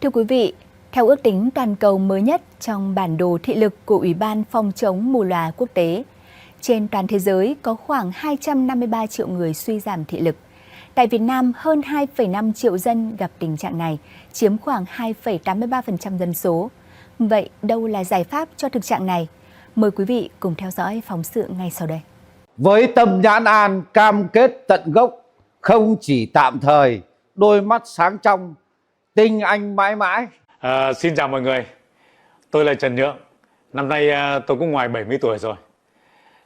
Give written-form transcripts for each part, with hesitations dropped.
Thưa quý vị, theo ước tính toàn cầu mới nhất trong bản đồ thị lực của Ủy ban Phòng chống mù lòa quốc tế, trên toàn thế giới có khoảng 253 triệu người suy giảm thị lực. Tại Việt Nam, hơn 2,5 triệu dân gặp tình trạng này, chiếm khoảng 2,83% dân số. Vậy đâu là giải pháp cho thực trạng này? Mời quý vị cùng theo dõi phóng sự ngay sau đây. Với tâm nhãn an cam kết tận gốc, không chỉ tạm thời, đôi mắt sáng trong, tinh anh mãi mãi. Xin chào mọi người, tôi là Trần Nhượng. Năm nay tôi cũng ngoài 70 tuổi rồi.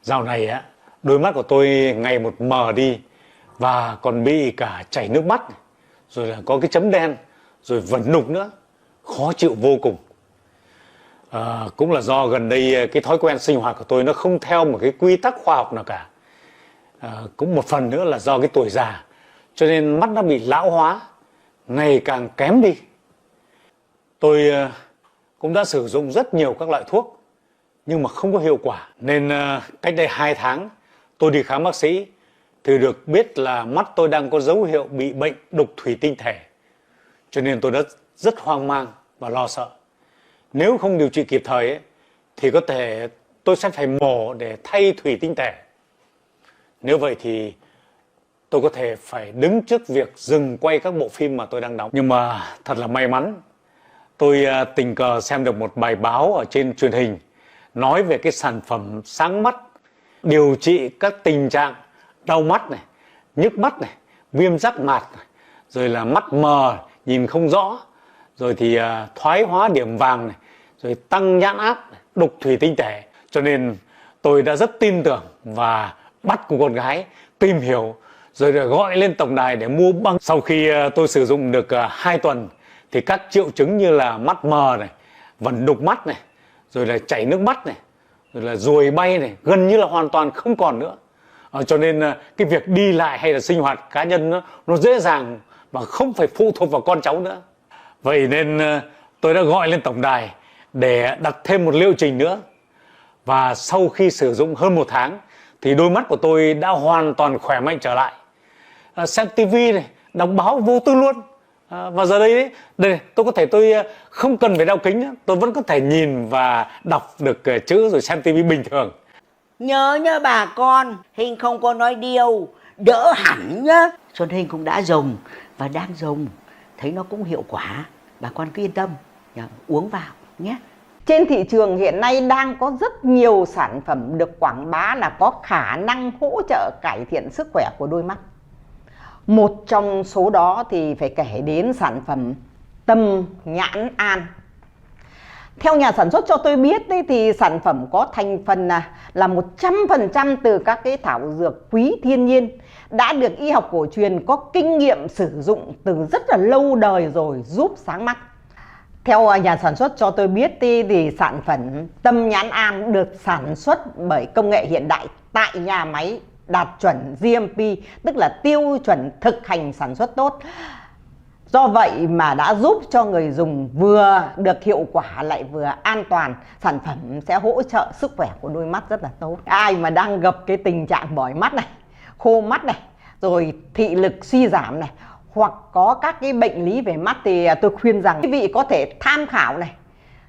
Dạo này đôi mắt của tôi ngày một mờ đi và còn bị cả chảy nước mắt, rồi là có cái chấm đen, rồi vẩn đục nữa, khó chịu vô cùng. Cũng là do gần đây cái thói quen sinh hoạt của tôi nó không theo một cái quy tắc khoa học nào cả. Cũng một phần nữa là do cái tuổi già, cho nên mắt nó bị lão hóa, ngày càng kém đi. Tôi cũng đã sử dụng rất nhiều các loại thuốc nhưng mà không có hiệu quả. Nên cách đây 2 tháng tôi đi khám bác sĩ thì được biết là mắt tôi đang có dấu hiệu bị bệnh đục thủy tinh thể. Cho nên tôi đã rất hoang mang và lo sợ. Nếu không điều trị kịp thời thì có thể tôi sẽ phải mổ để thay thủy tinh thể. Nếu vậy thì tôi có thể phải đứng trước việc dừng quay các bộ phim mà tôi đang đóng. Nhưng mà thật là may mắn, tôi tình cờ xem được một bài báo ở trên truyền hình nói về cái sản phẩm sáng mắt điều trị các tình trạng đau mắt này, nhức mắt này, viêm giác mạc này, rồi là mắt mờ, nhìn không rõ, rồi thì thoái hóa điểm vàng này, rồi tăng nhãn áp, đục thủy tinh thể. Cho nên tôi đã rất tin tưởng và bắt cô con gái tìm hiểu, rồi gọi lên tổng đài để mua băng. Sau khi tôi sử dụng được 2 tuần thì các triệu chứng như là mắt mờ này, vẩn đục mắt này, rồi là chảy nước mắt này, rồi là ruồi bay này, gần như là hoàn toàn không còn nữa. Cho nên cái việc đi lại hay là sinh hoạt cá nhân nó dễ dàng và không phải phụ thuộc vào con cháu nữa. Vậy nên tôi đã gọi lên tổng đài để đặt thêm một liệu trình nữa. Và sau khi sử dụng hơn 1 tháng thì đôi mắt của tôi đã hoàn toàn khỏe mạnh trở lại. Xem tivi này, đọc báo vô tư luôn. Và giờ đây tôi không cần phải đeo kính, tôi vẫn có thể nhìn và đọc được chữ rồi xem tivi bình thường. Nhớ nhá bà con, Hình không có nói điều, đỡ hẳn nhá. Xuân Hình cũng đã dùng và đang dùng, thấy nó cũng hiệu quả. Bà con cứ yên tâm, uống vào nhé. Trên thị trường hiện nay đang có rất nhiều sản phẩm được quảng bá là có khả năng hỗ trợ cải thiện sức khỏe của đôi mắt. Một trong số đó thì phải kể đến sản phẩm tâm nhãn an. Theo nhà sản xuất cho tôi biết thì sản phẩm có thành phần là 100% từ các cái thảo dược quý thiên nhiên, đã được y học cổ truyền có kinh nghiệm sử dụng từ rất là lâu đời rồi, giúp sáng mắt. Theo nhà sản xuất cho tôi biết thì sản phẩm tâm nhãn an được sản xuất bởi công nghệ hiện đại tại nhà máy đạt chuẩn GMP, tức là tiêu chuẩn thực hành sản xuất tốt. Do vậy mà đã giúp cho người dùng vừa được hiệu quả lại vừa an toàn. Sản phẩm sẽ hỗ trợ sức khỏe của đôi mắt rất là tốt. Ai mà đang gặp cái tình trạng mỏi mắt này, khô mắt này, rồi thị lực suy giảm này, hoặc có các cái bệnh lý về mắt thì tôi khuyên rằng quý vị có thể tham khảo này,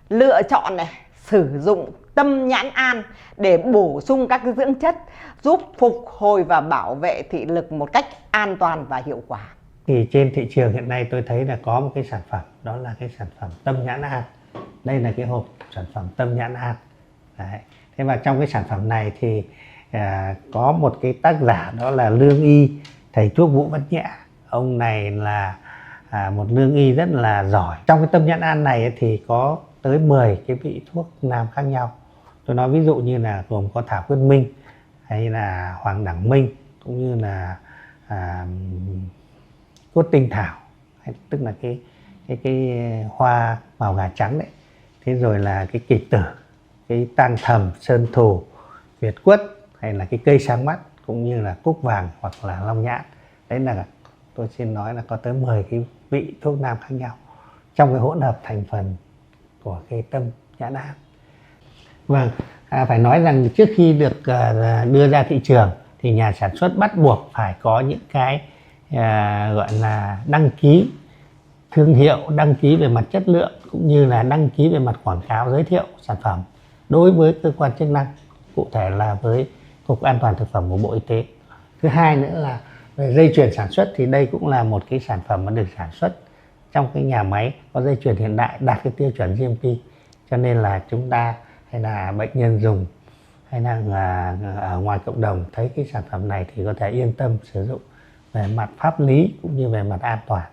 lựa chọn này, sử dụng tâm nhãn an để bổ sung các cái dưỡng chất giúp phục hồi và bảo vệ thị lực một cách an toàn và hiệu quả. Thì trên thị trường hiện nay tôi thấy là có một cái sản phẩm, đó là cái sản phẩm tâm nhãn an. Đây là cái hộp sản phẩm tâm nhãn an. Đấy. Thế và trong cái sản phẩm này thì có một cái tác giả, đó là Lương Y, thầy thuốc Vũ Văn Nhẹ. Ông này là một lương y rất là giỏi. Trong cái tâm nhãn an này thì có tới 10 cái vị thuốc nam khác nhau. Tôi nói ví dụ như là gồm có thảo quyết minh, hay là hoàng đẳng minh, cũng như là cốt tinh thảo, tức là cái hoa màu gà trắng đấy. Thế rồi là cái kịch tử, cái tang thầm, sơn thù, việt quất, hay là cái cây sáng mắt, cũng như là cúc vàng hoặc là long nhãn. Đấy là tôi xin nói là có tới 10 cái vị thuốc nam khác nhau trong cái hỗn hợp thành phần của cái tâm nhãn an. Vâng, phải nói rằng trước khi được đưa ra thị trường thì nhà sản xuất bắt buộc phải có những cái gọi là đăng ký thương hiệu, đăng ký về mặt chất lượng cũng như là đăng ký về mặt quảng cáo giới thiệu sản phẩm đối với cơ quan chức năng, cụ thể là với Cục An toàn Thực phẩm của Bộ Y tế. Thứ hai nữa là về dây chuyền sản xuất, thì đây cũng là một cái sản phẩm mà được sản xuất trong cái nhà máy có dây chuyền hiện đại đạt cái tiêu chuẩn GMP, cho nên là chúng ta hay là bệnh nhân dùng hay là ở ngoài cộng đồng thấy cái sản phẩm này thì có thể yên tâm sử dụng về mặt pháp lý cũng như về mặt an toàn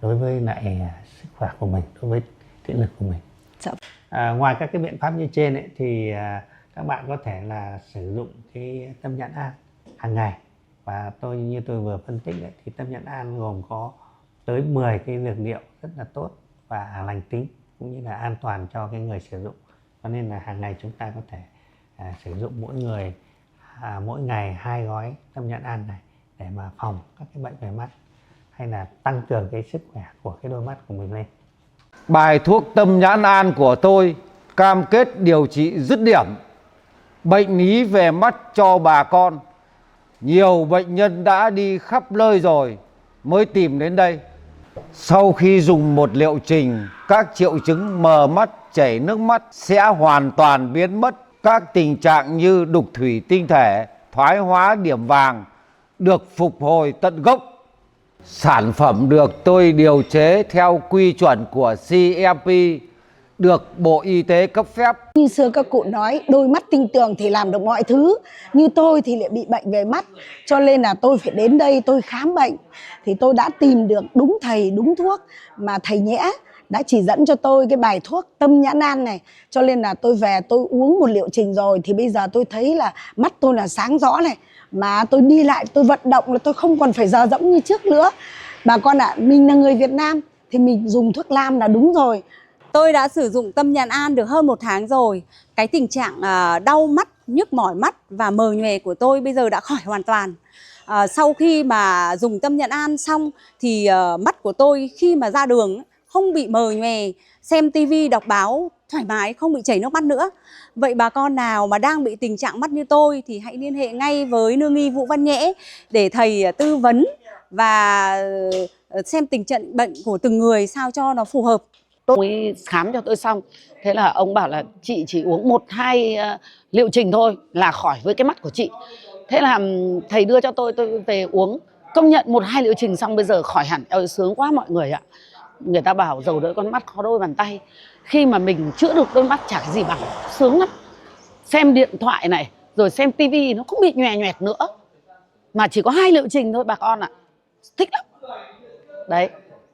đối với lại sức khỏe của mình, đối với thị lực của mình. Ngoài các cái biện pháp như trên ấy, thì các bạn có thể là sử dụng cái tâm nhãn an hàng ngày, và như tôi vừa phân tích đấy, thì tâm nhãn an gồm có tới 10 cái dược liệu rất là tốt và lành tính cũng như là an toàn cho cái người sử dụng, cho nên là hàng ngày chúng ta có thể sử dụng mỗi người mỗi ngày 2 gói tâm nhãn an này để mà phòng các cái bệnh về mắt hay là tăng cường cái sức khỏe của cái đôi mắt của mình lên. Bài thuốc tâm nhãn an của tôi cam kết điều trị dứt điểm bệnh lý về mắt cho bà con. Nhiều bệnh nhân đã đi khắp nơi rồi mới tìm đến đây. Sau khi dùng một liệu trình, các triệu chứng mờ mắt, chảy nước mắt sẽ hoàn toàn biến mất. Các tình trạng như đục thủy tinh thể, thoái hóa điểm vàng được phục hồi tận gốc. Sản phẩm được tôi điều chế theo quy chuẩn của GMP, được Bộ Y tế cấp phép. Như xưa các cụ nói, đôi mắt tinh tường thì làm được mọi thứ. Như tôi thì lại bị bệnh về mắt, cho nên là tôi phải đến đây tôi khám bệnh. Thì tôi đã tìm được đúng thầy, đúng thuốc mà thầy Nhẽ đã chỉ dẫn cho tôi cái bài thuốc tâm nhãn an này. Cho nên là tôi về tôi uống một liệu trình rồi thì bây giờ tôi thấy là mắt tôi là sáng rõ này. Mà tôi đi lại, tôi vận động là tôi không còn phải dờ dẫm như trước nữa. Bà con ạ, mình là người Việt Nam thì mình dùng thuốc nam là đúng rồi. Tôi đã sử dụng tâm nhãn an được hơn 1 tháng rồi. Cái tình trạng đau mắt, nhức mỏi mắt và mờ nhòe của tôi bây giờ đã khỏi hoàn toàn. Sau khi mà dùng tâm nhãn an xong thì mắt của tôi khi mà ra đường không bị mờ nhòe, xem tivi, đọc báo thoải mái, không bị chảy nước mắt nữa. Vậy bà con nào mà đang bị tình trạng mắt như tôi thì hãy liên hệ ngay với Lương y Vũ Văn Nhẽ để thầy tư vấn và xem tình trạng bệnh của từng người sao cho nó phù hợp. Ông ấy khám cho tôi xong, thế là ông bảo là chị chỉ uống 1-2 liệu trình thôi là khỏi với cái mắt của chị. Thế là thầy đưa cho tôi về uống, công nhận 1-2 liệu trình xong bây giờ khỏi hẳn. Sướng quá mọi người ạ. Người ta bảo dầu đỡ con mắt khó đôi bàn tay. Khi mà mình chữa được đôi mắt chả cái gì bằng, sướng lắm. Xem điện thoại này rồi xem tivi nó không bị nhòe nhoẹt nữa, mà chỉ có 2 liệu trình thôi bà con ạ. Thích lắm. Đấy.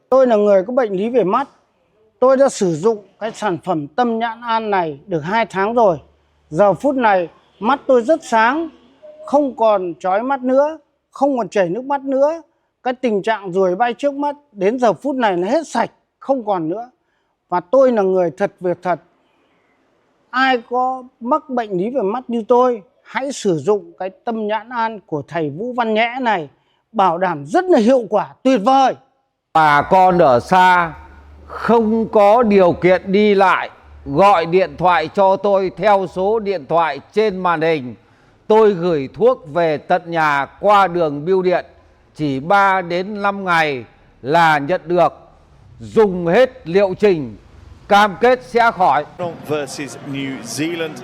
Tôi là người có bệnh lý về mắt. Tôi đã sử dụng cái sản phẩm tâm nhãn an này được 2 tháng rồi. Giờ phút này mắt tôi rất sáng, không còn chói mắt nữa, không còn chảy nước mắt nữa. Cái tình trạng ruồi bay trước mắt đến giờ phút này nó hết sạch, không còn nữa. Và tôi là người thật việc thật. Ai có mắc bệnh lý về mắt như tôi, hãy sử dụng cái tâm nhãn an của thầy Vũ Văn Nhẽ này. Bảo đảm rất là hiệu quả, tuyệt vời. Bà con ở xa không có điều kiện đi lại, gọi điện thoại cho tôi theo số điện thoại trên màn hình. Tôi gửi thuốc về tận nhà qua đường bưu điện. Chỉ 3 đến 5 ngày là nhận được. Dùng hết liệu trình, cam kết sẽ khỏi. Versus New Zealand.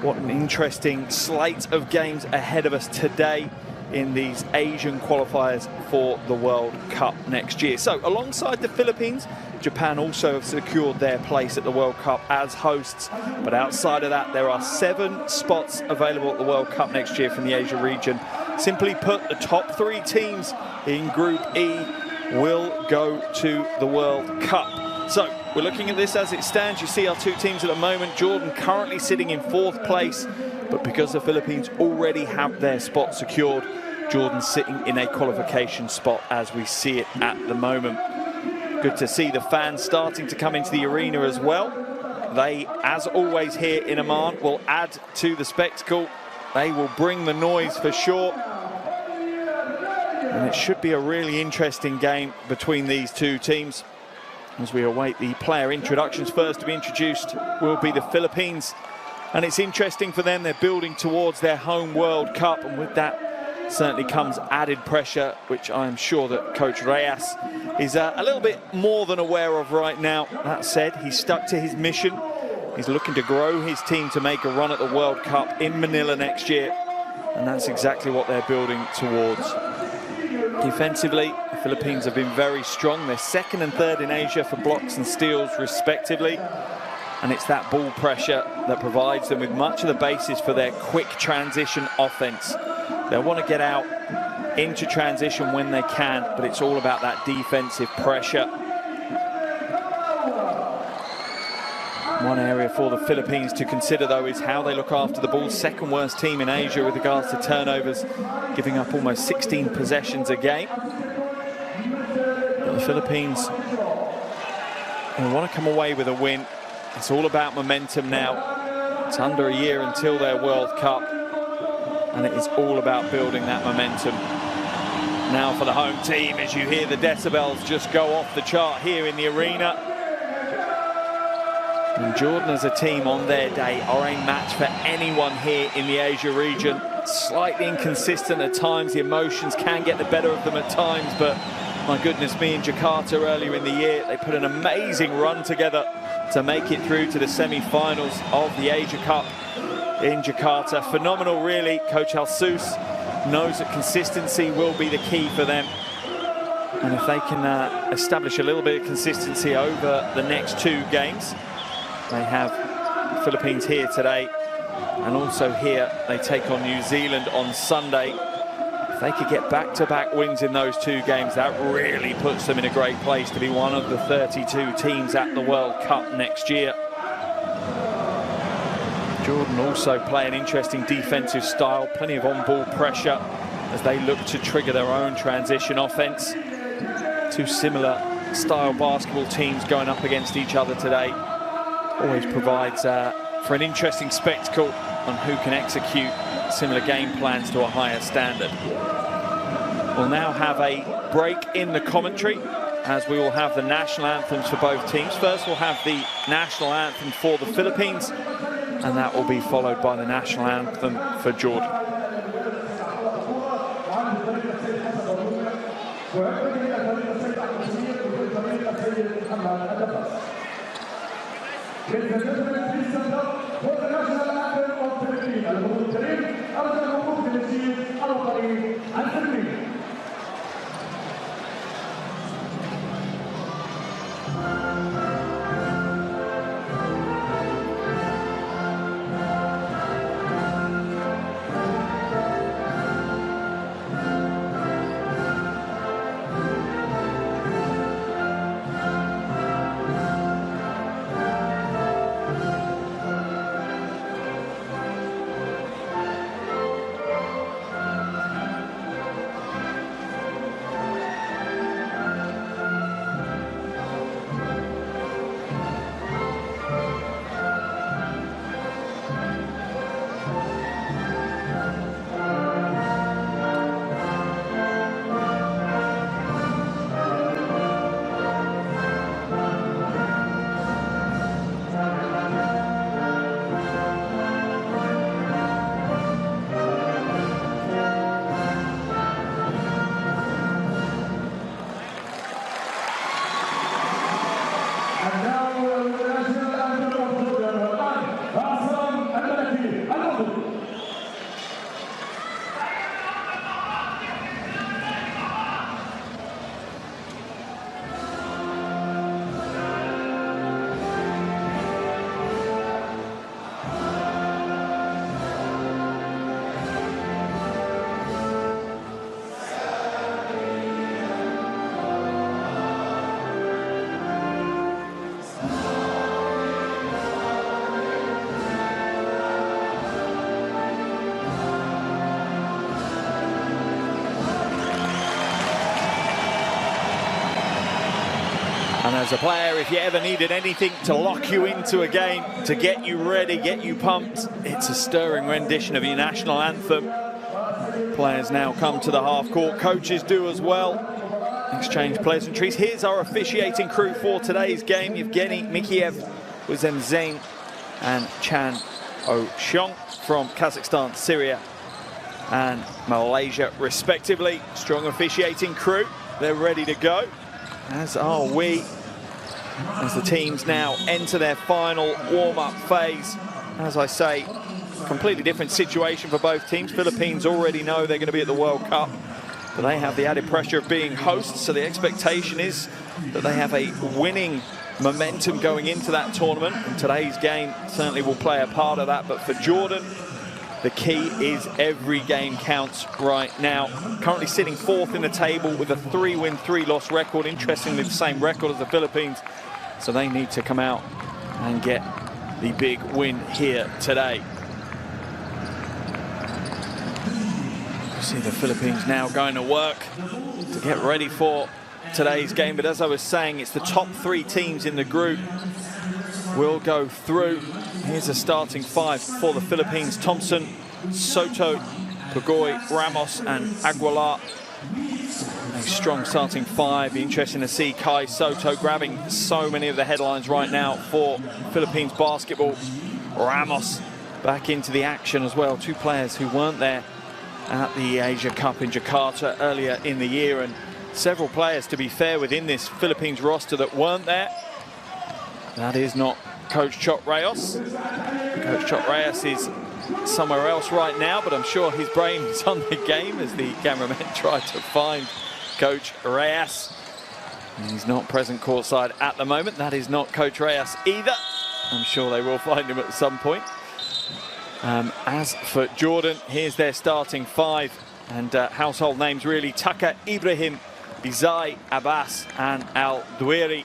What an interesting slate of games ahead of us today in these Asian qualifiers for the World Cup next year. So alongside the Philippines, Japan also have secured their place at the World Cup as hosts. But outside of that, there are 7 spots available at the World Cup next year from the Asia region. Simply put, the top 3 teams in Group E will go to the World Cup. So we're looking at this as it stands. You see our 2 teams at the moment. Jordan currently sitting in 4th place, but because the Philippines already have their spot secured, Jordan's sitting in a qualification spot as we see it at the moment. Good to see the fans starting to come into the arena as well. They, as always here in Amman, will add to the spectacle. They will bring the noise for sure. And it should be a really interesting game between these 2 teams. As we await the player introductions, first to be introduced will be the Philippines. And it's interesting for them, they're building towards their home World Cup. And with that certainly comes added pressure, which I'm sure that Coach Reyes is a little bit more than aware of right now. That said, he's stuck to his mission. He's looking to grow his team to make a run at the World Cup in Manila next year, and that's exactly what they're building towards. Defensively, the Philippines have been very strong. They're second and third in Asia for blocks and steals, respectively. And it's that ball pressure that provides them with much of the basis for their quick transition offense. They'll want to get out into transition when they can, but it's all about that defensive pressure. One area for the Philippines to consider, though, is how they look after the ball. Second worst team in Asia with regards to turnovers, giving up almost 16 possessions a game. But the Philippines will want to come away with a win. It's all about momentum now. It's under a year until their World Cup, and it is all about building that momentum. Now for the home team, as you hear the decibels just go off the chart here in the arena. And Jordan as a team on their day are a match for anyone here in the Asia region. Slightly inconsistent at times, the emotions can get the better of them at times, but my goodness me, in Jakarta earlier in the year, they put an amazing run together to make it through to the semi-finals of the Asia Cup in Jakarta. Phenomenal, really. Coach Jesus knows that consistency will be the key for them. And if they can establish a little bit of consistency over the next two games, they have the Philippines here today, and also here they take on New Zealand on Sunday. If they could get back-to-back wins in those two games, that really puts them in a great place to be one of the 32 teams at the World Cup next year. Jordan also play an interesting defensive style, plenty of on-ball pressure as they look to trigger their own transition offense. Two similar style basketball teams going up against each other today. Always provides for an interesting spectacle on who can execute similar game plans to a higher standard. We'll now have a break in the commentary as we will have the national anthems for both teams. First, we'll have the national anthem for the Philippines, and that will be followed by the national anthem for Jordan. And as a player, if you ever needed anything to lock you into a game, to get you ready, get you pumped, it's a stirring rendition of your national anthem. Players now come to the half court, coaches do as well. Exchange pleasantries. Here's our officiating crew for today's game: Yevgeny Mikheyev, Wuzem Zain, and Chan Oh-Xiong from Kazakhstan, Syria, and Malaysia respectively. Strong officiating crew, they're ready to go, as are we, as the teams now enter their final warm-up phase. As I say, completely different situation for both teams. Philippines already know they're going to be at the World Cup, but they have the added pressure of being hosts, so the expectation is that they have a winning momentum going into that tournament, and today's game certainly will play a part of that. But for Jordan, the key is every game counts right now. Currently sitting 4th in the table with a 3-win, 3-loss record. Interestingly, the same record as the Philippines, so they need to come out and get the big win here today. You see the Philippines now going to work to get ready for today's game, but as I was saying, it's the top 3 teams in the group will go through. Here's a starting 5 for the Philippines: Thompson, Soto, Pugoy, Ramos and Aguilar. A strong starting 5. Be interesting to see Kai Soto grabbing so many of the headlines right now for Philippines basketball. Ramos back into the action as well. 2 players who weren't there at the Asia Cup in Jakarta earlier in the year, and several players, to be fair, within this Philippines roster that weren't there. That is not Coach Chot Reyes. Coach Chot Reyes is somewhere else right now, but I'm sure his brain is on the game as the cameramen try to find Coach Reyes. He's not present courtside at the moment. That is not Coach Reyes either. I'm sure they will find him at some point. As for Jordan, here's their starting 5, and household names really: Tucker, Ibrahim, Izai, Abbas and Al Duiri.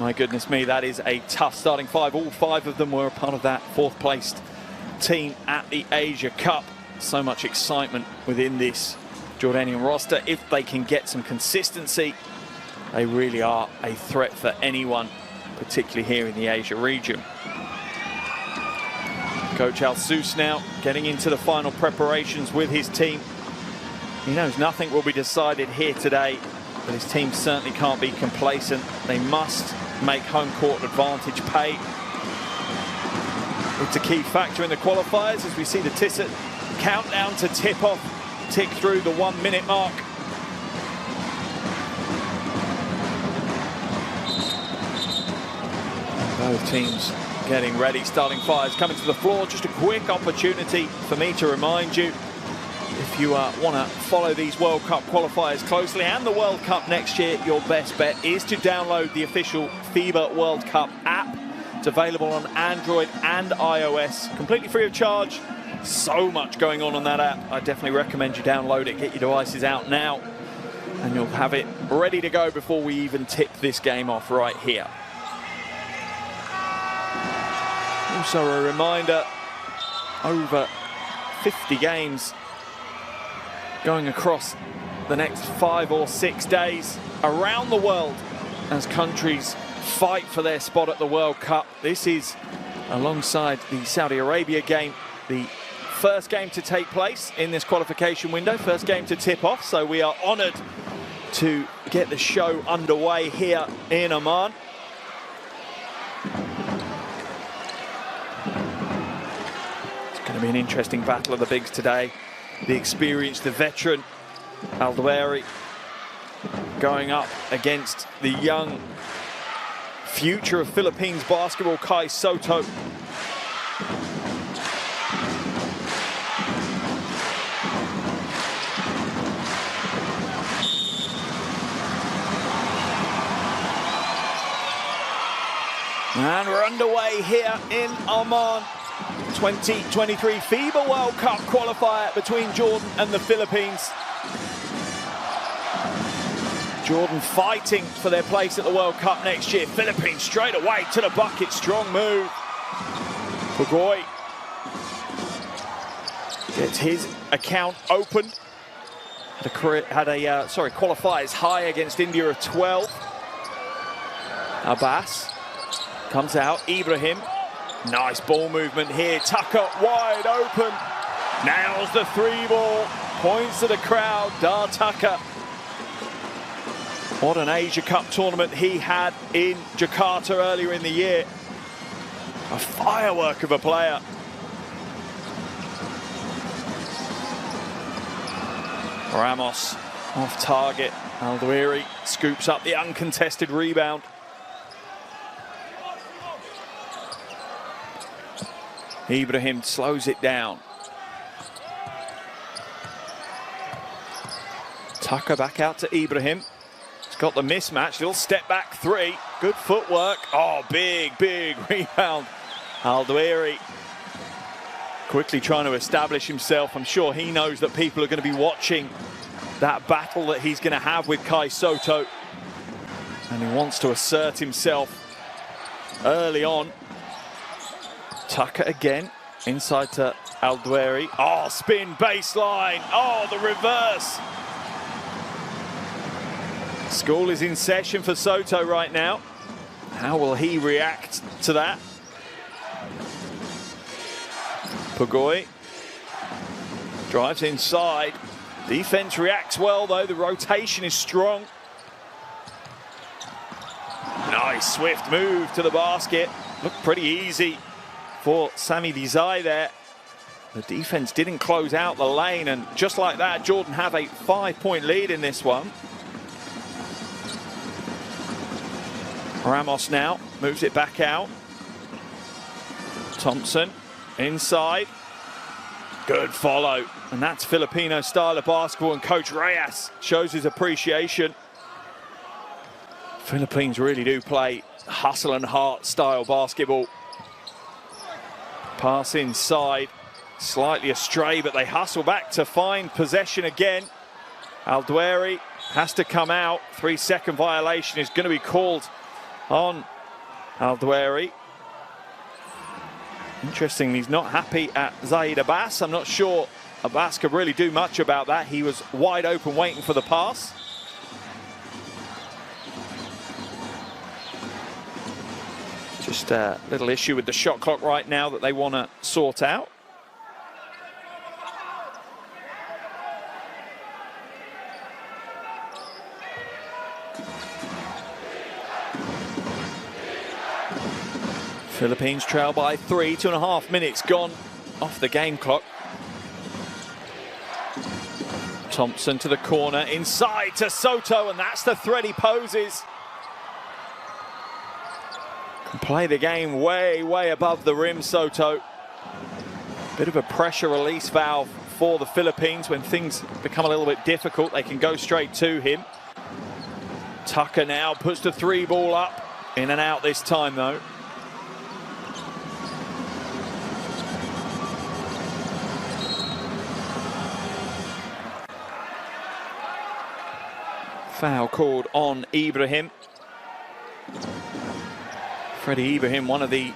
My goodness me, that is a tough starting 5. All 5 of them were a part of that 4th placed team at the Asia Cup. So much excitement within this Jordanian roster. If they can get some consistency, they really are a threat for anyone, particularly here in the Asia region. Coach Al Sous now getting into the final preparations with his team. He knows nothing will be decided here today, but his team certainly can't be complacent. They must make home court advantage pay. It's a key factor in the qualifiers as we see the Tissot countdown to tip-off tick through the 1-minute mark. Both teams getting ready. Starting 5s coming to the floor. Just a quick opportunity for me to remind you, if you want to follow these World Cup qualifiers closely and the World Cup next year, your best bet is to download the official FIBA World Cup app. It's available on Android and iOS, completely free of charge. So much going on that app. I definitely recommend you download it, get your devices out now, and you'll have it ready to go before we even tip this game off right here. Also a reminder, over 50 games going across the next 5 or 6 days around the world as countries fight for their spot at the World Cup. This is, alongside the Saudi Arabia game, the first game to take place in this qualification window, first game to tip off, so we are honoured to get the show underway here in Oman. It's going to be an interesting battle of the bigs today. The experienced, the veteran Al Duiri going up against the young future of Philippines basketball, Kai Soto. And we're underway here in Oman. 2023 FIBA World Cup qualifier between Jordan and the Philippines. Jordan fighting for their place at the World Cup next year. Philippines straight away to the bucket. Strong move. Pugoy gets his account opened. Qualifiers high against India of 12. Abbas comes out. Ibrahim. Nice ball movement here. Tucker wide open. Nails the 3-ball. Points to the crowd. Dar Tucker. What an Asia Cup tournament he had in Jakarta earlier in the year. A firework of a player. Ramos off target. Alduiri scoops up the uncontested rebound. Ibrahim slows it down. Tucker back out to Ibrahim. He's got the mismatch, little step back three. Good footwork. Oh, big rebound. Alduiri quickly trying to establish himself. I'm sure he knows that people are going to be watching that battle that he's going to have with Kai Sotto. And he wants to assert himself early on. Tucker again, inside to Alduiri. Oh, spin baseline. Oh, the reverse. School is in session for Sotto right now. How will he react to that? Pugoi drives inside. Defense reacts well though, the rotation is strong. Nice swift move to the basket. Looked pretty easy for Sami Desai there. The defense didn't close out the lane, and just like that, Jordan have a 5-point lead in this one. Ramos now moves it back out. Thompson inside. Good follow. And that's Filipino style of basketball, and Coach Reyes shows his appreciation. Philippines really do play hustle and heart style basketball. Pass inside, slightly astray, but they hustle back to find possession again. Alduiri has to come out. 3-second violation is going to be called on Alduiri. Interesting, he's not happy at Zaid Abbas. I'm not sure Abbas could really do much about that. He was wide open waiting for the pass. Just a little issue with the shot clock right now that they want to sort out. Philippines trail by 3, 2.5 minutes gone off the game clock. Thompson to the corner, inside to Sotto, and that's the threat he poses. Can play the game way above the rim, Sotto. Bit of a pressure release valve for the Philippines. When things become a little bit difficult, they can go straight to him. Tucker now puts the 3 ball up. In and out this time though. Foul called on Ibrahim. Freddie Ibrahim, one of the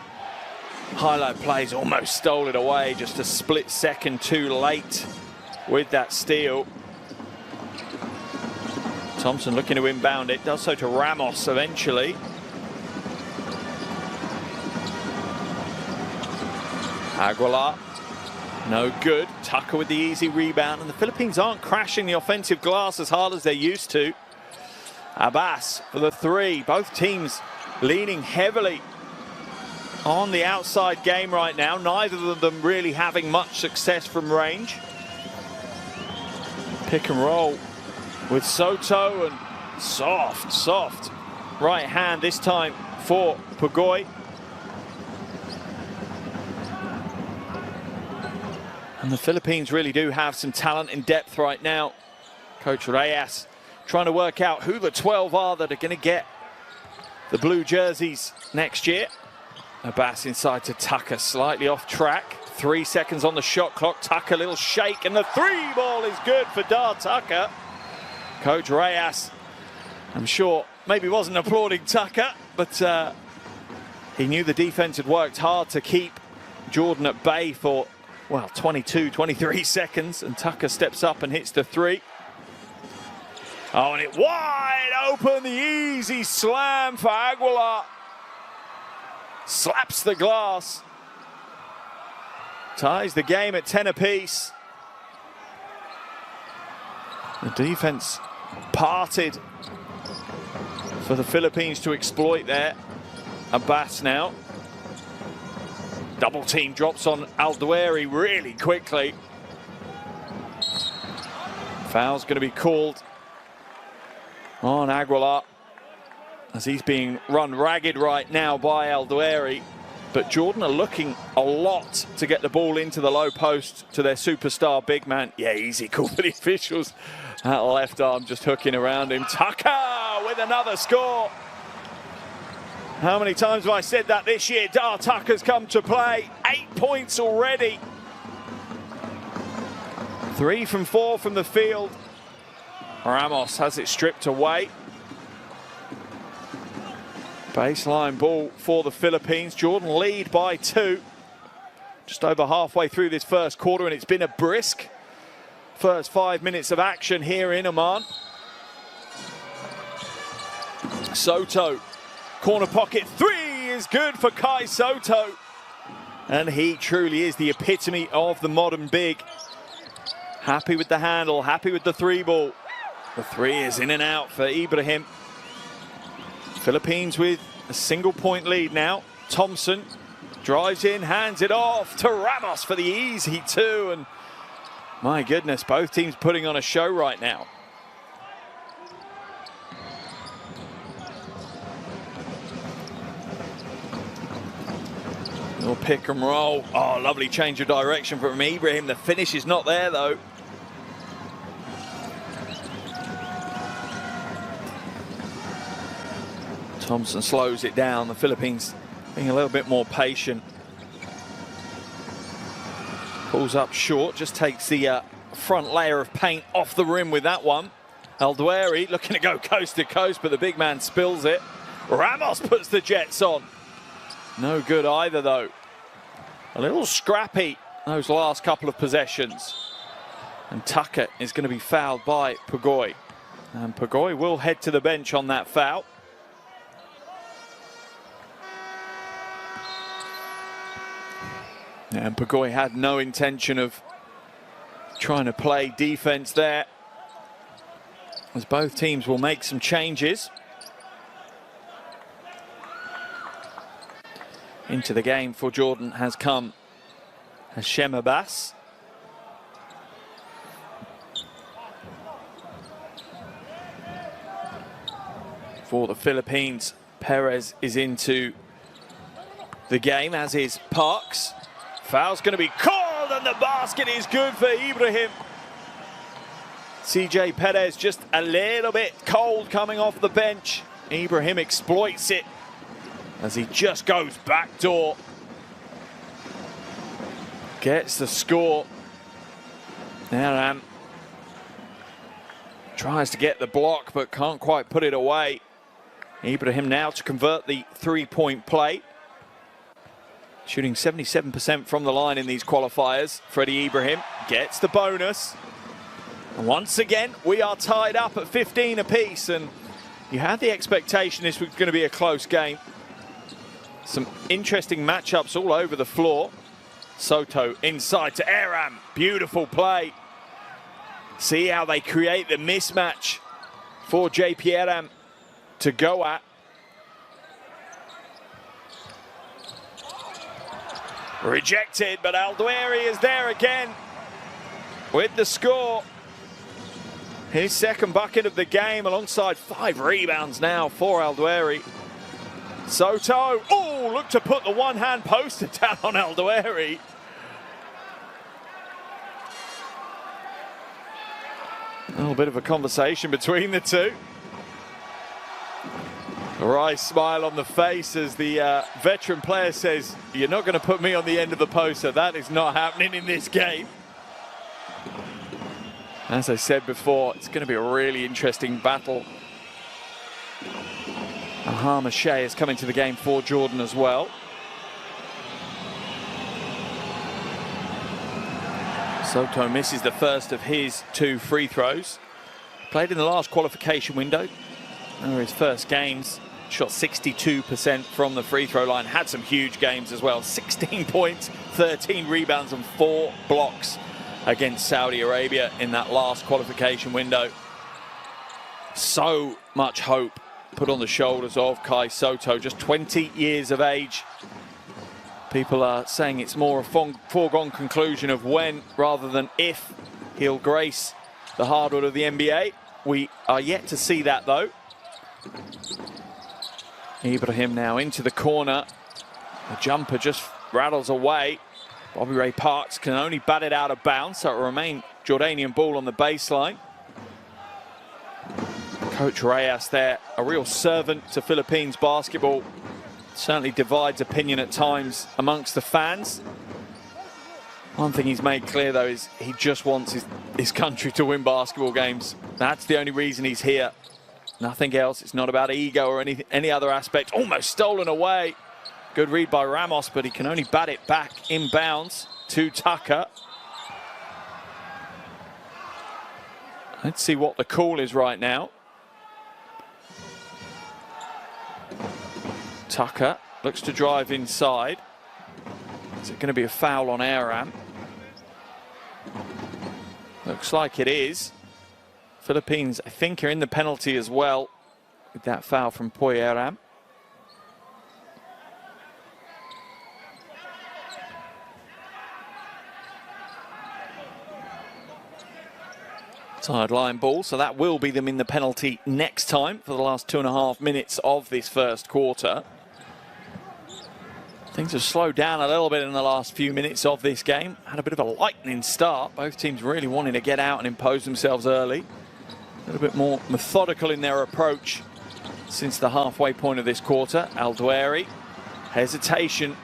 highlight plays, almost stole it away, just a split second too late with that steal. Thompson looking to inbound it, does so to Ramos eventually. Aguilar, no good. Tucker with the easy rebound, and the Philippines aren't crashing the offensive glass as hard as they're used to. Abbas for the 3. Both teams leaning heavily on the outside game right now. Neither of them really having much success from range. Pick and roll with Sotto, and soft right hand this time for Pugoi. And the Philippines really do have some talent in depth right now. Coach Reyes trying to work out who the 12 are that are going to get the blue jerseys next year. Abbas inside to Tucker, slightly off track. 3 seconds on the shot clock. Tucker, little shake, and the 3 ball is good for Dar Tucker. Coach Reyes, I'm sure, maybe wasn't applauding Tucker, but he knew the defense had worked hard to keep Jordan at bay for, well, 22, 23 seconds, and Tucker steps up and hits the 3. Oh, and it wide open, the easy slam for Aguilar. Slaps the glass. Ties the game at 10 apiece. The defense parted for the Philippines to exploit there. Abbas now. Double team drops on Alduiri really quickly. Foul's going to be called on Aguilar as he's being run ragged right now by El Doueiri. But Jordan are looking a lot to get the ball into the low post to their superstar big man. Yeah, easy call for the officials. That left arm just hooking around him. Tucker with another score. How many times have I said that this year? Dar Tucker's come to play. 8 points already. 3 from 4 from the field. Ramos has it stripped away. Baseline ball for the Philippines. Jordan lead by 2. Just over halfway through this first quarter, and it's been a brisk first 5 minutes of action here in Oman. Soto, corner pocket 3 is good for Kai Soto. And he truly is the epitome of the modern big. Happy with the handle, happy with the 3 ball. The 3 is in and out for Ibrahim. Philippines with a single point lead now. Thompson drives in, hands it off to Ramos for the easy 2. And my goodness, both teams putting on a show right now. Little pick and roll. Oh, lovely change of direction from Ibrahim. The finish is not there though. Thompson slows it down. The Philippines being a little bit more patient. Pulls up short, just takes the front layer of paint off the rim with that one. El Doueiri looking to go coast to coast, but the big man spills it. Ramos puts the Jets on. No good either though. A little scrappy those last couple of possessions. And Tucker is going to be fouled by Pugoy. And Pugoy will head to the bench on that foul. And Pugoy had no intention of trying to play defense there, as both teams will make some changes. Into the game for Jordan has come Hashem Abbas. For the Philippines, Perez is into the game, as is Parks. Foul's going to be called, and the basket is good for Ibrahim. CJ Perez just a little bit cold coming off the bench. Ibrahim exploits it as he just goes backdoor. Gets the score. Aram tries to get the block, but can't quite put it away. Ibrahim now to convert the 3-point play. Shooting 77% from the line in these qualifiers. Freddie Ibrahim gets the bonus. And once again, we are tied up at 15 apiece, and you had the expectation this was going to be a close game. Some interesting matchups all over the floor. Soto inside to Aram. Beautiful play. See how they create the mismatch for JP Aram to go at. Rejected, but El Doueiri is there again with the score. His second bucket of the game, alongside 5 rebounds now for El Doueiri. Soto, oh, look to put the one-hand poster down on El Doueiri. A little bit of a conversation between the two. A wry smile on the face as the veteran player says, "You're not going to put me on the end of the poster. That is not happening in this game." As I said before, it's going to be a really interesting battle. Ahama Shea is coming to the game for Jordan as well. Soto misses the first of his 2 free throws. Played in the last qualification window. Over his first games, shot 62% from the free throw line. Had some huge games as well. 16 points, 13 rebounds and 4 blocks against Saudi Arabia in that last qualification window. So much hope put on the shoulders of Kai Soto, just 20 years of age. People are saying it's more a foregone conclusion of when rather than if he'll grace the hardwood of the NBA. We are yet to see that though. Ibrahim now into the corner. The jumper just rattles away. Bobby Ray Parks can only bat it out of bounds, so it will remain Jordanian ball on the baseline. Coach Reyes there, a real servant to Philippines basketball. Certainly divides opinion at times amongst the fans. One thing he's made clear though is he just wants his country to win basketball games. That's the only reason he's here. Nothing else. It's not about ego or any other aspect. Almost stolen away. Good read by Ramos, but he can only bat it back inbounds to Tucker. Let's see what the call is right now. Tucker looks to drive inside. Is it going to be a foul on Aram? Looks like it is. Philippines, I think, are in the penalty as well with that foul from Poy Aram. Sideline ball, so that will be them in the penalty next time for the last 2.5 minutes of this first quarter. Things have slowed down a little bit in the last few minutes of this game. Had a bit of a lightning start. Both teams really wanting to get out and impose themselves early. A little bit more methodical in their approach since the halfway point of this quarter. Al-Duairi, hesitation.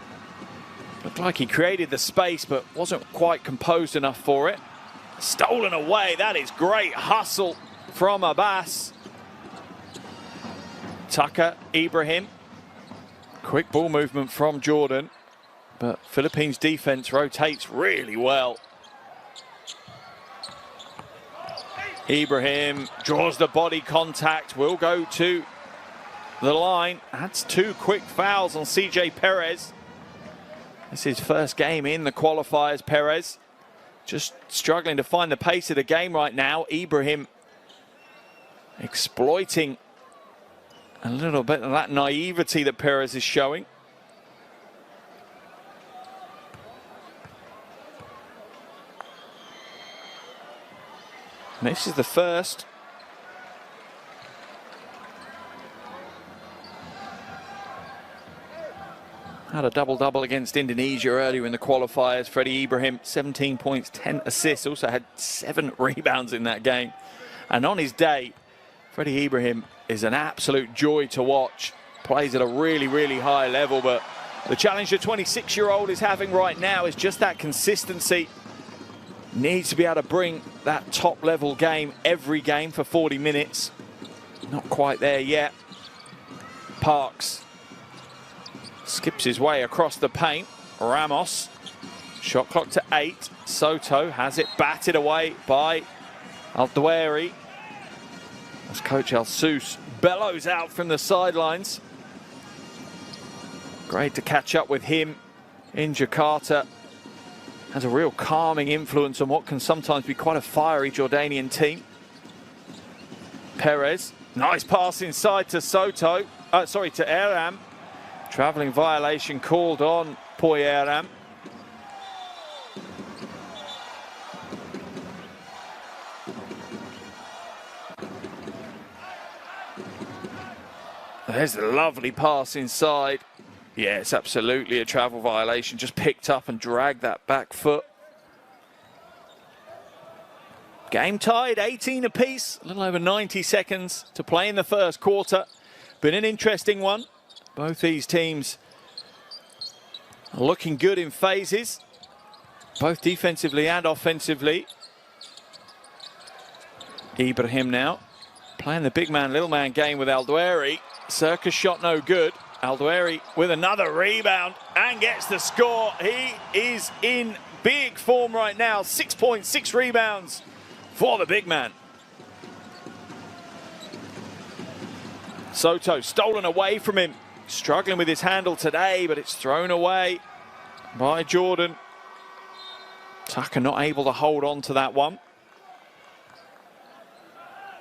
Looked like he created the space, but wasn't quite composed enough for it. Stolen away. That is great hustle from Abbas. Tucker, Ibrahim. Quick ball movement from Jordan, but Philippines defense rotates really well. Ibrahim draws the body contact, will go to the line. That's 2 quick fouls on CJ Perez. This is his first game in the qualifiers, Perez. Just struggling to find the pace of the game right now. Ibrahim exploiting a little bit of that naivety that Perez is showing. And this is the first. Had a double-double against Indonesia earlier in the qualifiers. Freddie Ibrahim, 17 points, 10 assists. Also had 7 rebounds in that game. And on his day, Freddie Ibrahim is an absolute joy to watch. Plays at a really, really high level, but the challenge the 26-year-old is having right now is just that consistency. Needs to be able to bring that top-level game every game for 40 minutes. Not quite there yet. Parks skips his way across the paint. Ramos, shot clock to 8. Soto has it batted away by Al-Duairi. As Coach Al-Sous bellows out from the sidelines. Great to catch up with him in Jakarta. Has a real calming influence on what can sometimes be quite a fiery Jordanian team. Perez, nice pass inside to Soto. To Aram. Travelling violation called on Poy Aram. There's a lovely pass inside. Yeah, it's absolutely a travel violation. Just picked up and dragged that back foot. Game tied, 18 apiece. A little over 90 seconds to play in the first quarter. Been an interesting one. Both these teams are looking good in phases, both defensively and offensively. Ibrahim now playing the big man, little man game with Al-Duairi. Circus shot no good. Al-Duairi with another rebound and gets the score. He is in big form right now. 6.6 rebounds for the big man. Soto stolen away from him. Struggling with his handle today, but it's thrown away by Jordan. Tucker not able to hold on to that one.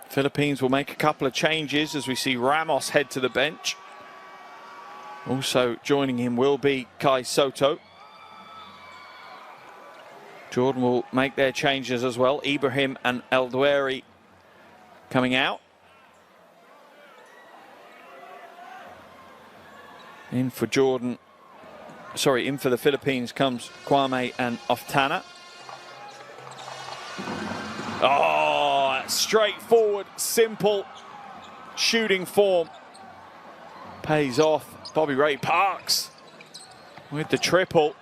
Philippines will make a couple of changes as we see Ramos head to the bench. Also joining him will be Kai Soto. Jordan will make their changes as well. Ibrahim and El Doueri coming out. In for Jordan, sorry, in for the Philippines comes Kwame and Oftana. Oh, straightforward, simple shooting form. Pays off. Bobby Ray Parks with the triple.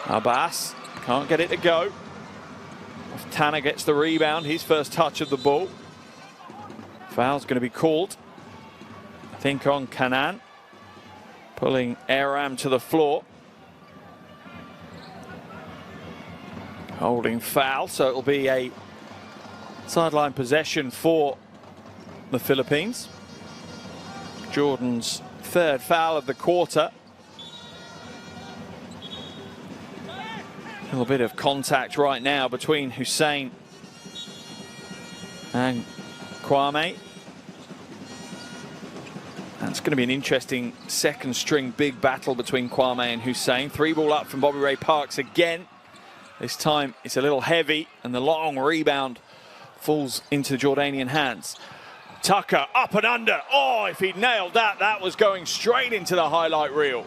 Abbas can't get it to go. Oftana gets the rebound, his first touch of the ball. Foul's going to be called, I think, on Kanan, pulling Aram to the floor. Holding foul, so it'll be a sideline possession for the Philippines. Jordan's third foul of the quarter. A little bit of contact right now between Hussein and Kwame. That's going to be an interesting second string big battle between Kwame and Hussein. 3-ball up from Bobby Ray Parks again. This time it's a little heavy and the long rebound falls into the Jordanian hands. Tucker up and under. Oh, if he'd nailed that, that was going straight into the highlight reel.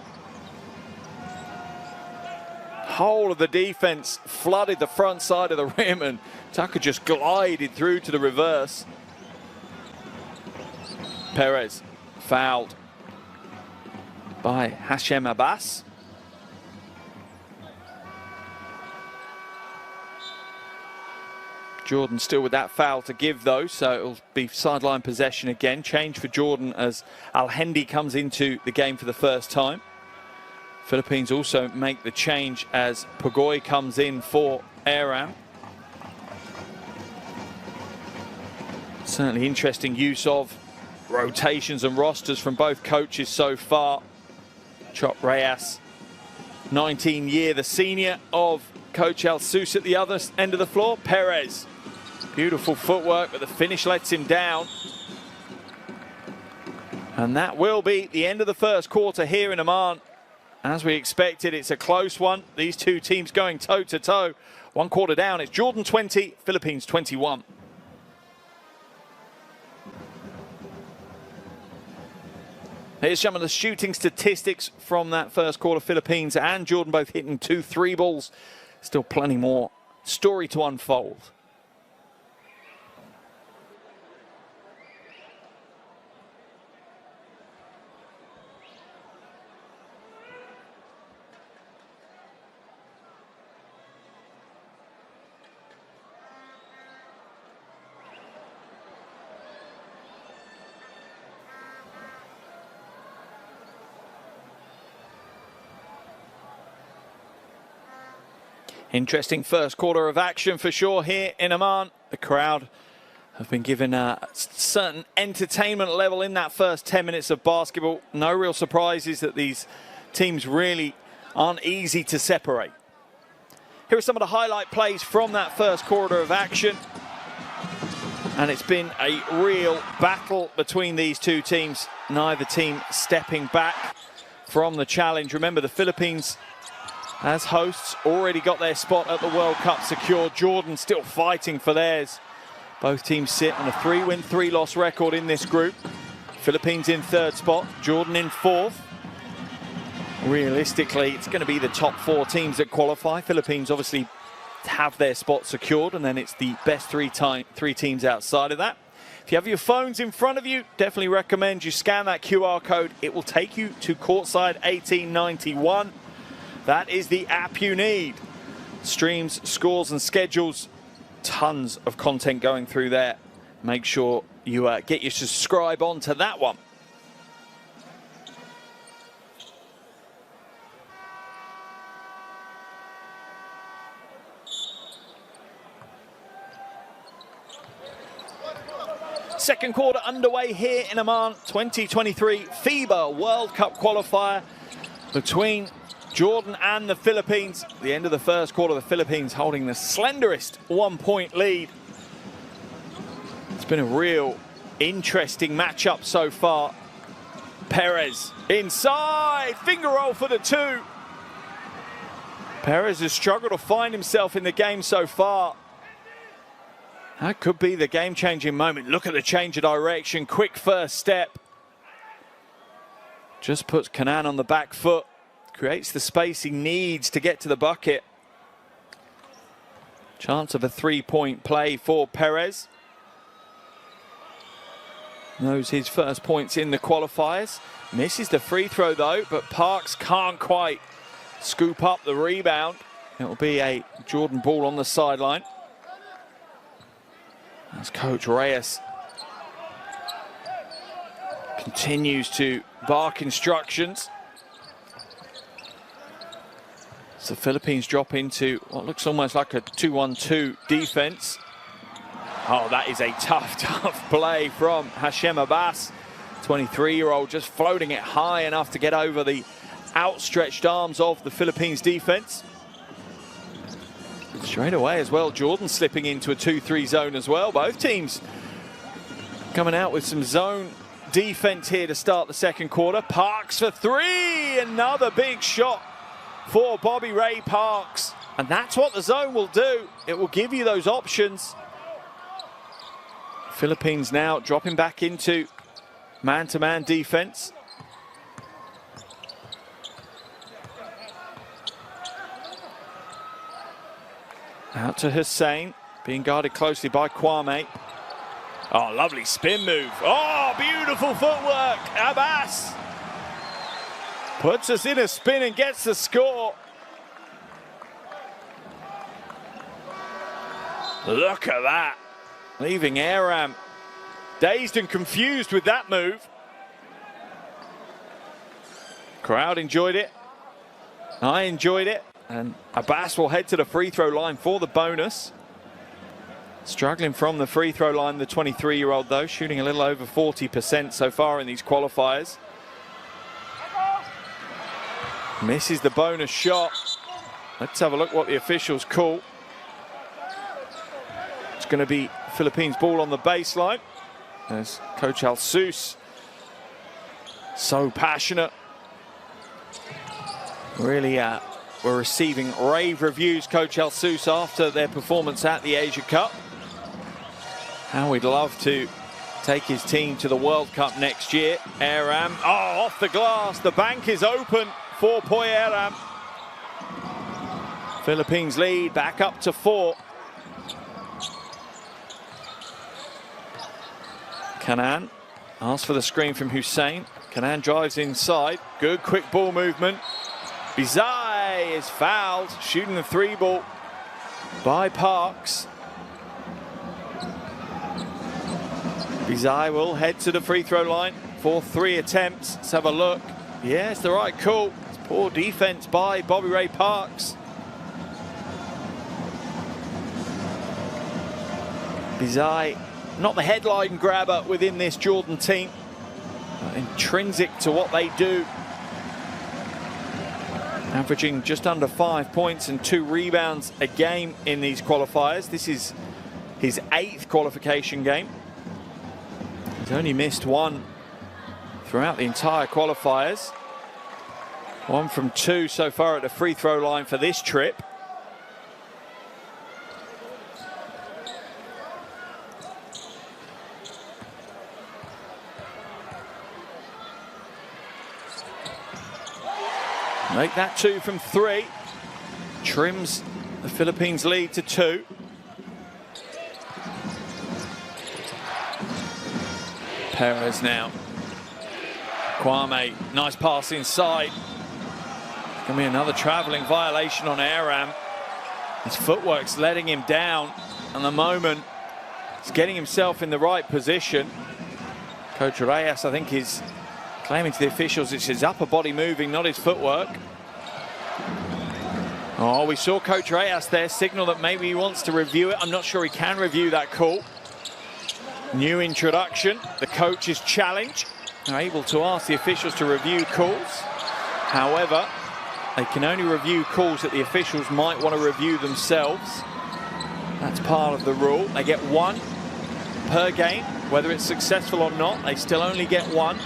Whole of the defense flooded the front side of the rim and Tucker just glided through to the reverse. Perez fouled by Hashem Abbas. Jordan still with that foul to give though, so it'll be sideline possession again. Change for Jordan as Al-Hendi comes into the game for the first time. Philippines also make the change as Pagoy comes in for Aram. Certainly interesting use of rotations and rosters from both coaches so far. Chop Reyes, 19-year, the senior of Coach El Sus at the other end of the floor. Perez, beautiful footwork, but the finish lets him down. And that will be the end of the first quarter here in Amman. As we expected, it's a close one. These two teams going toe-to-toe. 1 quarter down, it's Jordan 20, Philippines 21. Here's some of the shooting statistics from that first quarter. Philippines and Jordan both hitting 2 3-balls. Still plenty more story to unfold. Interesting first quarter of action for sure here in Amman. The crowd have been given a certain entertainment level in that first 10 minutes of basketball. No real surprises that these teams really aren't easy to separate. Here are some of the highlight plays from that first quarter of action. And it's been a real battle between these two teams. Neither team stepping back from the challenge. Remember, the Philippines, as hosts, already got their spot at the World Cup secured. Jordan still fighting for theirs. Both teams sit on a 3-win, 3-loss record in this group. Philippines in 3rd spot, Jordan in 4th. Realistically, it's going to be the top 4 teams that qualify. Philippines obviously have their spot secured, and then it's the best 3 teams outside of that. If you have your phones in front of you, definitely recommend you scan that QR code. It will take you to courtside 1891. That is the app you need. Streams, scores and schedules. Tons of content going through there. Make sure you get your subscribe onto that one. Second quarter underway here in Amman. 2023 FIBA World Cup qualifier between Jordan and the Philippines. At the end of the first quarter, the Philippines holding the slenderest 1-point lead. It's been a real interesting matchup so far. Perez inside, finger roll for the 2. Perez has struggled to find himself in the game so far. That could be the game-changing moment. Look at the change of direction. Quick first step. Just puts Kenan on the back foot. Creates the space he needs to get to the bucket. Chance of a three-point play for Perez. Knows his first points in the qualifiers. Misses the free throw though, but Parks can't quite scoop up the rebound. It'll be a Jordan ball on the sideline. As Coach Reyes continues to bark instructions. So the Philippines drop into what looks almost like a 2-1-2 defense. Oh, that is a tough play from Hashem Abbas. 23-year-old just floating it high enough to get over the outstretched arms of the Philippines defense. Straight away as well, Jordan slipping into a 2-3 zone as well. Both teams coming out with some zone defense here to start the second quarter. Parks for three, another big shot for Bobby Ray Parks. And that's what the zone will do. It will give you those options. Philippines now dropping back into man-to-man defense. Out to Hussein, being guarded closely by Kwame. Oh, lovely spin move. Oh, beautiful footwork. Abbas puts us in a spin and gets the score. Look at that. Leaving Aram dazed and confused with that move. Crowd enjoyed it. I enjoyed it. And Abbas will head to the free throw line for the bonus. Struggling from the free throw line, the 23-year-old though, shooting a little over 40% so far in these qualifiers. Misses the bonus shot. Let's have a look what the officials call. It's going to be Philippines ball on the baseline. As Coach Alsus, so passionate. Really were receiving rave reviews, Coach Alsus, after their performance at the Asia Cup. How we'd love to take his team to the World Cup next year. Aram, oh, off the glass. The bank is open for Poy Aram. Philippines lead back up to 4. Kenan asks for the screen from Hussein. Kenan drives inside. Good quick ball movement. Bizai is fouled, shooting the 3 ball by Parks. Bizai will head to the free throw line for 3 attempts. Let's have a look. Yeah, it's the right call. It's poor defense by Bobby Ray Parks. Bizai, not the headline grabber within this Jordan team, but intrinsic to what they do. Averaging just under 5 points and 2 rebounds a game in these qualifiers. This is his 8th qualification game. He's only missed 1 throughout the entire qualifiers. 1 from 2 so far at the free throw line for this trip. Make that 2 from 3. Trims the Philippines lead to 2. Perez now. Kwame, nice pass inside. Gonna be another traveling violation on Aram. His footwork's letting him down. And the moment he's getting himself in the right position. Coach Reyes, I think, is claiming to the officials it's his upper body moving, not his footwork. Oh, we saw Coach Reyes there signal that maybe he wants to review it. I'm not sure he can review that call. New introduction, the coach's challenge. They're able to ask the officials to review calls. However, they can only review calls that the officials might want to review themselves. That's part of the rule. They get 1 per game. Whether it's successful or not, they still only get 1.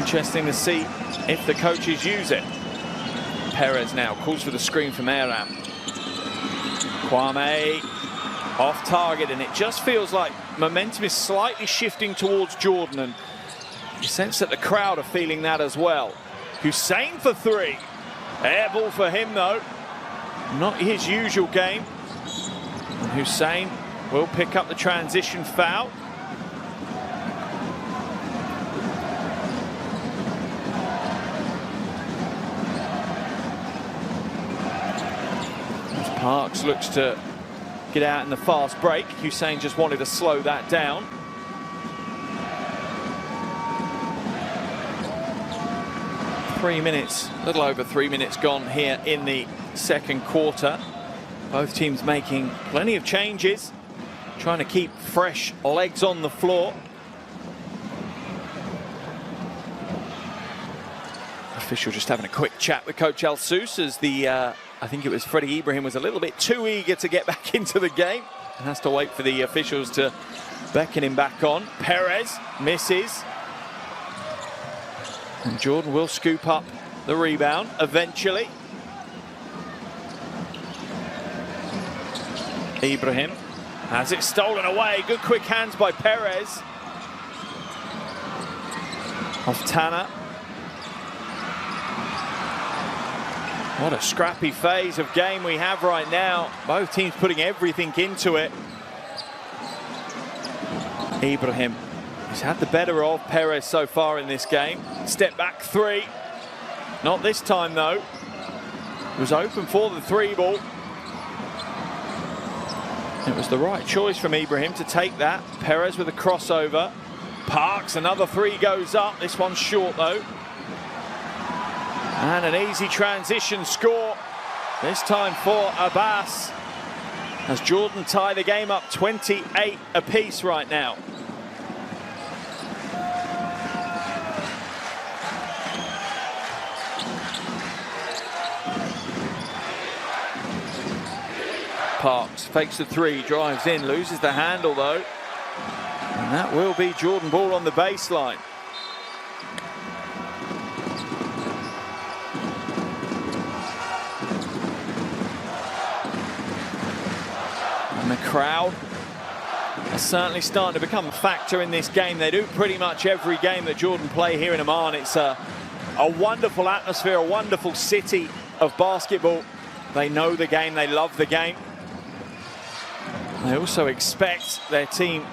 Interesting to see if the coaches use it. Perez now calls for the screen from Aram. Kwame off target, and it just feels like momentum is slightly shifting towards Jordan, and you sense that the crowd are feeling that as well. Hussein for three. Air ball for him though. Not his usual game. And Hussein will pick up the transition foul. As Parks looks to get out in the fast break, Hussein just wanted to slow that down. A little over 3 minutes gone here in the second quarter. Both teams making plenty of changes, trying to keep fresh legs on the floor. Official just having a quick chat with Coach El Sous as I think it was Freddie Ibrahim was a little bit too eager to get back into the game and has to wait for the officials to beckon him back on. Perez misses. And Jordan will scoop up the rebound eventually. Ibrahim has it stolen away. Good quick hands by Perez. Off Tanner. What a scrappy phase of game we have right now. Both teams putting everything into it. Ibrahim, he's had the better of Perez so far in this game. Step back three. Not this time though. Was open for the three ball. It was the right choice from Ibrahim to take that. Perez with a crossover. Parks, another three goes up. This one's short though. And an easy transition score. This time for Abbas. As Jordan tie the game up 28 apiece right now. Parks fakes the three, drives in, loses the handle though. And that will be Jordan ball on the baseline. And the crowd are certainly starting to become a factor in this game. They do pretty much every game that Jordan play here in Amman. It's a wonderful atmosphere, a wonderful city of basketball. They know the game, they love the game. They also expect their team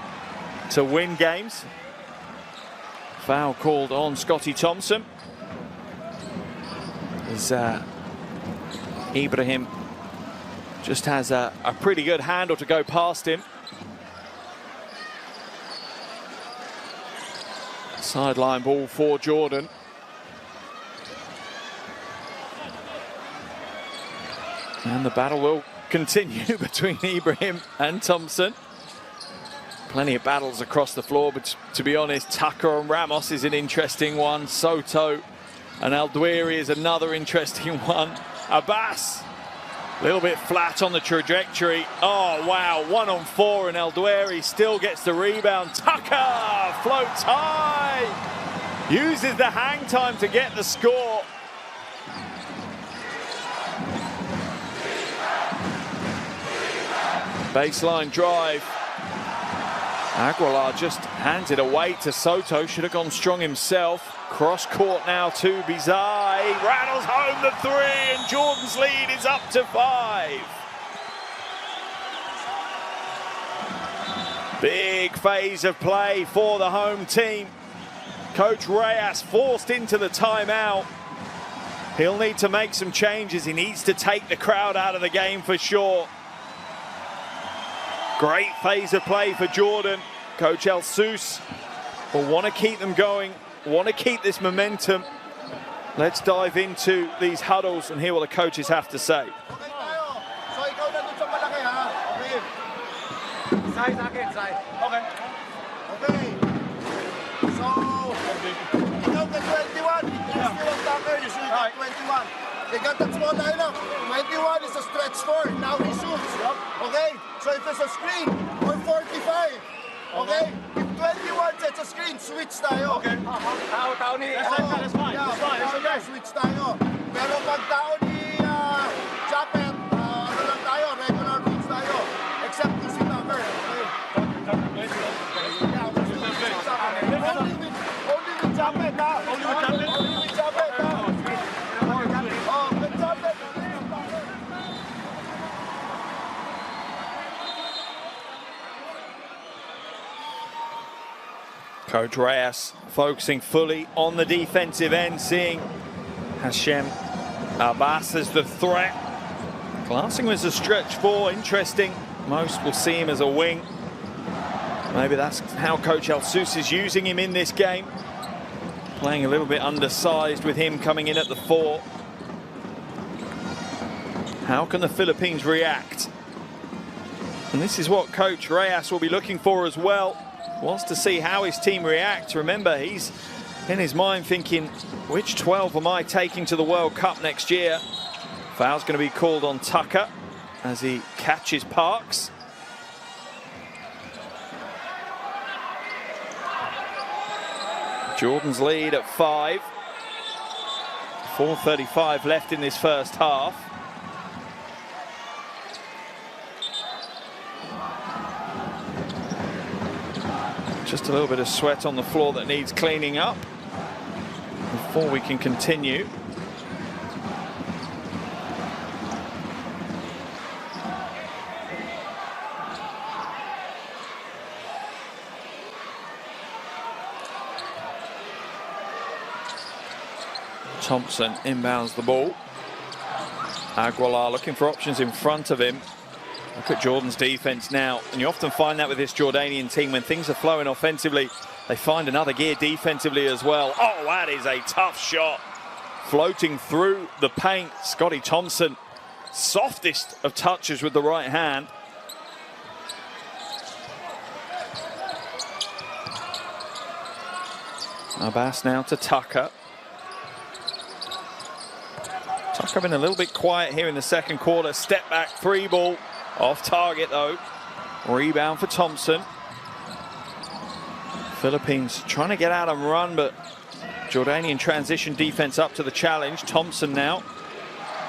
to win games. Foul called on Scotty Thompson. As Ibrahim just has a pretty good handle to go past him. Sideline ball for Jordan. And the battle will continue between Ibrahim and Thompson. Plenty of battles across the floor, but to be honest, Tucker and Ramos is an interesting one. Soto and Aldwiri is another interesting one. Abbas, a little bit flat on the trajectory. Oh, wow, 1 on 4, and Aldwiri still gets the rebound. Tucker floats high, uses the hang time to get the score. Baseline drive. Aguilar just hands it away to Soto. Should have gone strong himself. Cross court now to Bizarre. He rattles home the three, and Jordan's lead is up to 5. Big phase of play for the home team. Coach Reyes forced into the timeout. He'll need to make some changes. He needs to take the crowd out of the game for sure. Great phase of play for Jordan. Coach El Sous will want to keep them going, want to keep this momentum. Let's dive into these huddles and hear what the coaches have to say. They got that small lineup. 21 is a stretch 4. Now he shoots. Okay? So if it's a screen, or 45. Okay? If 21 sets a screen, switch tayo. Okay. Tao ni. That's fine. That's fine. It's okay. Switch tayo. Pero pag tao ni Coach Reyes focusing fully on the defensive end, seeing Hashem Abbas as the threat. Glancing was a stretch four, interesting. Most will see him as a wing. Maybe that's how Coach El-Sous is using him in this game. Playing a little bit undersized with him coming in at the 4. How can the Philippines react? And this is what Coach Reyes will be looking for as well. Wants to see how his team reacts. Remember, he's in his mind thinking, which 12 am I taking to the World Cup next year? Foul's going to be called on Tucker as he catches Parks. Jordan's lead at 5. 4:35 left in this first half. Just a little bit of sweat on the floor that needs cleaning up before we can continue. Thompson inbounds the ball. Aguilar looking for options in front of him. Look at Jordan's defense now, and you often find that with this Jordanian team, when things are flowing offensively, they find another gear defensively as well. Oh, that is a tough shot. Floating through the paint, Scotty Thompson, softest of touches with the right hand. Abbas now to Tucker. Tucker been a little bit quiet here in the second quarter. Step back 3 ball. Off target though. Rebound for Thompson. Philippines trying to get out and run, but Jordanian transition defense up to the challenge. Thompson now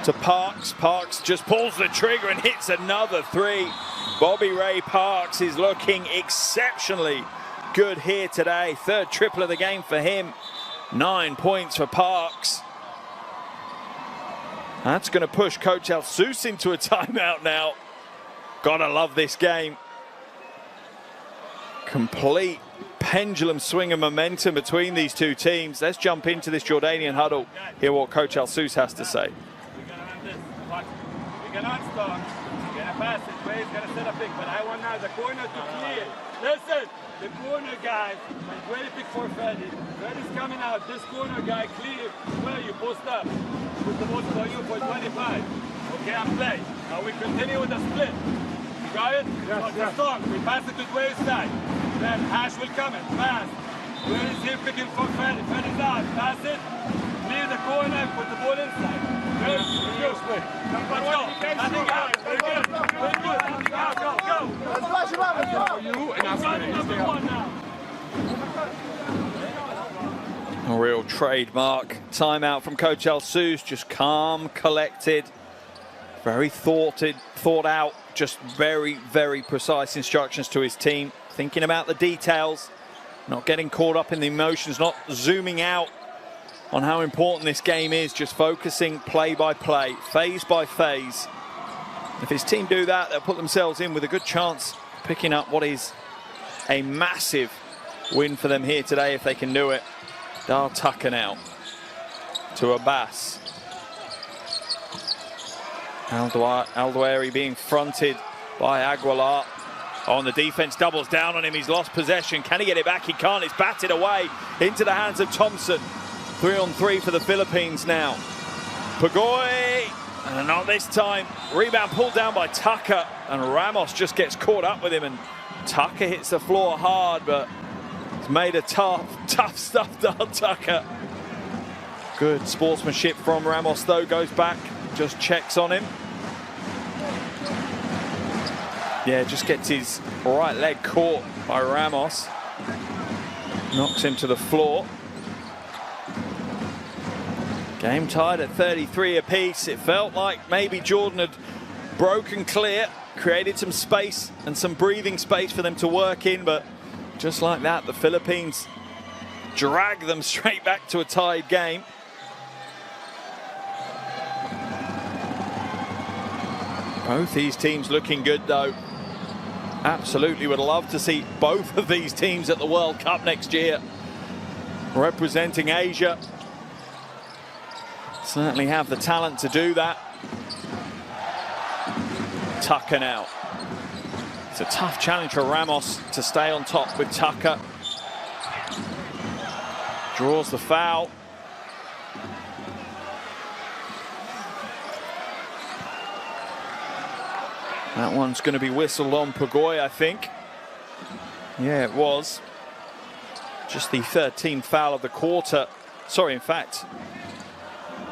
to Parks. Parks just pulls the trigger and hits another 3. Bobby Ray Parks is looking exceptionally good here today. 3rd triple of the game for him. 9 points for Parks. That's going to push Coach El-Sous into a timeout now. Gotta love this game. Complete pendulum swing of momentum between these two teams. Let's jump into this Jordanian huddle. Hear what Coach El-Sous has to say. We cannot stop. We're gonna pass it. Ray's gonna set a pick, but I want now the corner to clear. Listen, the corner guy went very pick for Freddy. Freddy's coming out. This corner guy clear. Where you post up? Put the ball for you for 25. Okay, I'm play. Now we continue with the split. You got it? Yes, yes. Strong. We pass it to Dwayne's side. Then Hash will come in. Pass. Where is he picking for Freddy? Freddy's out. Pass it. Clear the corner and put the ball inside. Good. Let's go. Let's go. Nothing out. Very good. Very good. Nothing out. Go. Go. Let's flash him out. Let's go. You and I'm running number 1 now. A real trademark timeout from Coach El-Sous. Just calm, collected, very thought out, just very, very precise instructions to his team. Thinking about the details, not getting caught up in the emotions, not zooming out on how important this game is, just focusing play by play, phase by phase. If his team do that, they'll put themselves in with a good chance of picking up what is a massive win for them here today if they can do it. Dal Tucker now to Abbas. Aldouari being fronted by Aguilar. Oh, and the defense doubles down on him. He's lost possession. Can he get it back? He can't. It's batted away into the hands of Thompson. 3-on-3 for the Philippines now. Pagoy, and not this time. Rebound pulled down by Tucker, and Ramos just gets caught up with him, and Tucker hits the floor hard, but he's made a tough stuff, Dal Tucker. Good sportsmanship from Ramos though, goes back, just checks on him. Yeah, just gets his right leg caught by Ramos. Knocks him to the floor. Game tied at 33 apiece. It felt like maybe Jordan had broken clear, created some space and some breathing space for them to work in, but just like that, the Philippines drag them straight back to a tied game. Both these teams looking good though. absolutely would love to see both of these teams at the World Cup next year, representing Asia. Certainly have the talent to do that. Tucker now. It's a tough challenge for Ramos to stay on top with Tucker. Draws the foul. That one's going to be whistled on Pagoy, I think. Yeah, it was. Just the 13th foul of the quarter. Sorry, in fact.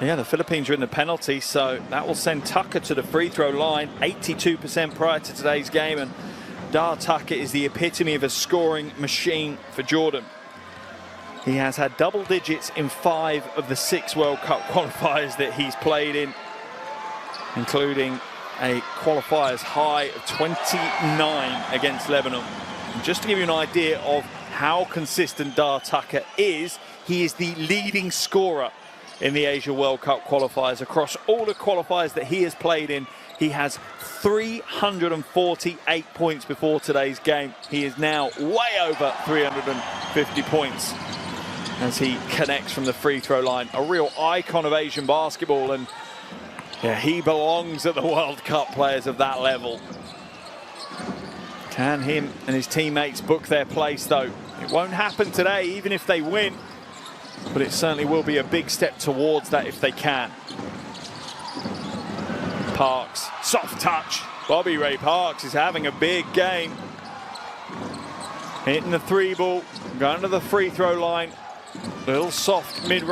Yeah, the Philippines are in the penalty, so that will send Tucker to the free throw line. 82% prior to today's game, and Dar Tucker is the epitome of a scoring machine for Jordan. He has had double digits in 5 of the 6 World Cup qualifiers that he's played in, including a qualifiers high of 29 against Lebanon. And just to give you an idea of how consistent Dar Tucker is, he is the leading scorer in the Asia World Cup qualifiers. Across all the qualifiers that he has played in, he has 348 points before today's game. He is now way over 350 points as he connects from the free throw line. A real icon of Asian basketball, and yeah, he belongs at the World Cup, players of that level. Can him and his teammates book their place, though? It won't happen today, even if they win, but it certainly will be a big step towards that if they can. Parks, soft touch. Bobby Ray Parks is having a big game. Hitting the 3 ball, going to the free throw line. Little soft mid-range.